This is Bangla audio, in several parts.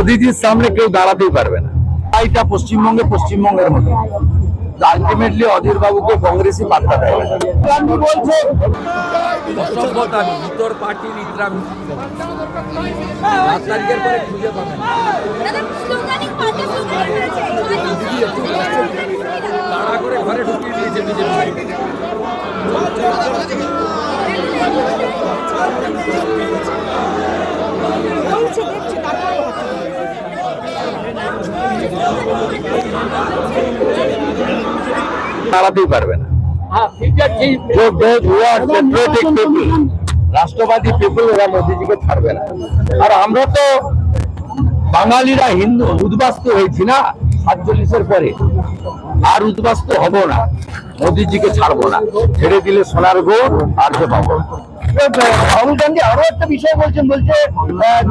মোদিজির সামনে কেউ দাঁড়াতেই পারবে না। এটা পশ্চিমবঙ্গের মতো আলটিমেটলি অধীর বাবুকে কংগ্রেসই পাত্তা দেয় না। গান্ধী বলছে অসভ্যতা ভিতর পার্টির ইতরামি 7 তারিখের পরে খুঁজে পাবেন তাড়া করে ঘরে ঢুকিয়ে দিয়েছে বিজেপি। দাঁড়াতেই পারবে না। রাষ্ট্রবাদী পিপল ওরা মোদিজিকে ছাড়বে না। আর আমরা তো বাঙালিরা হিন্দু উদ্বাস্তু হয়েছি না 47-এর পরে, আর উদ্বাস্তু হব না। মোদিজিকে ছাড়বো না, ছেড়ে দিলে সোনার গোড় আর যে পাবো। রাহুল গান্ধী আরো একটা বিষয় বলছে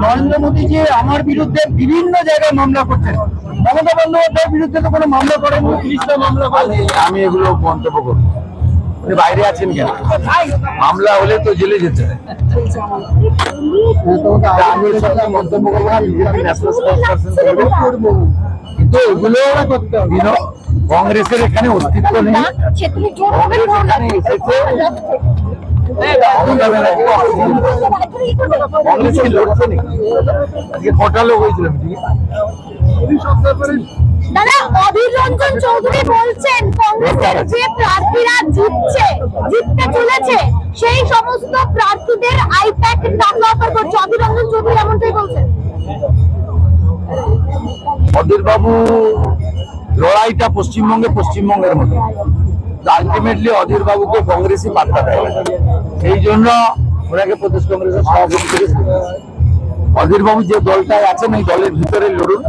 নরেন্দ্র মোদীজি আমার বিরুদ্ধে বিভিন্ন জায়গায় মামলা করছেন, মমতা বন্দ্যোপাধ্যায়ের বিরুদ্ধে তো কোনো মামলা করেন, 30টা মামলা করেন। আমি এগুলো মন্তব্য করব। উনি বাইরে আছেন কেন? মামলা হলে তো জেলে যেতে হয়। আমি মন্তব্য করবো না, কিন্তু এগুলো কংগ্রেসের এখানে অস্তিত্ব নেই। কংগ্রেস কি লড়ছে নাকি? কটা লোক হয়েছিল? দাদা, অধীর রঞ্জন চৌধুরী বলছেন কংগ্রেসের যে প্রার্থীরা জিততে চলেছে সেই সমস্ত প্রার্থীদের আইপ্যাক টাকা অফার করছে। অধীর রঞ্জন চৌধুরী এমনটাই বলছেন। অধীর বাবু লড়াইটা পশ্চিমবঙ্গের মতো আলটিমেটলি অধীর বাবুকে কংগ্রেসই পাত্তা দেয় না। সেই জন্য ওনাকে প্রদেশ কংগ্রেসের সভাপতি থেকে অধীর বাবু যে দলটায় আছেন এই দলের ভিতরে লড়ুন।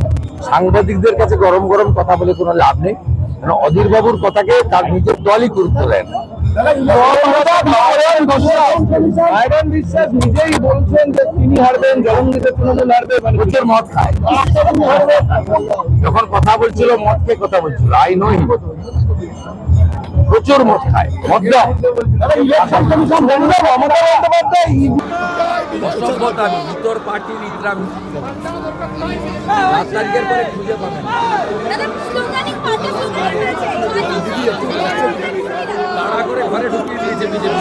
সাংবাদিকদের কাছে গরম গরম কথা বলে কোনো লাভ নেই, কারণ অধীর বাবুর কথাকে তার নিজের দলই গুরুত্ব দেয় না। নিজেই বলছেন যে তিনি হারবেন, জলঙ্গিতে তৃণমূল হারবে, প্রচুর মদ খায়। যখন কথা বলছিল মদকে কথা বলছিল, আই নো হিম, প্রচুর মদ খায়। অসভ্যতা ভিতর পার্টির ইতরামি 7 তারিখের পরে খুঁজে পাবেন তাড়া করে ঘরে ঢুকিয়ে দিয়েছে বিজেপি।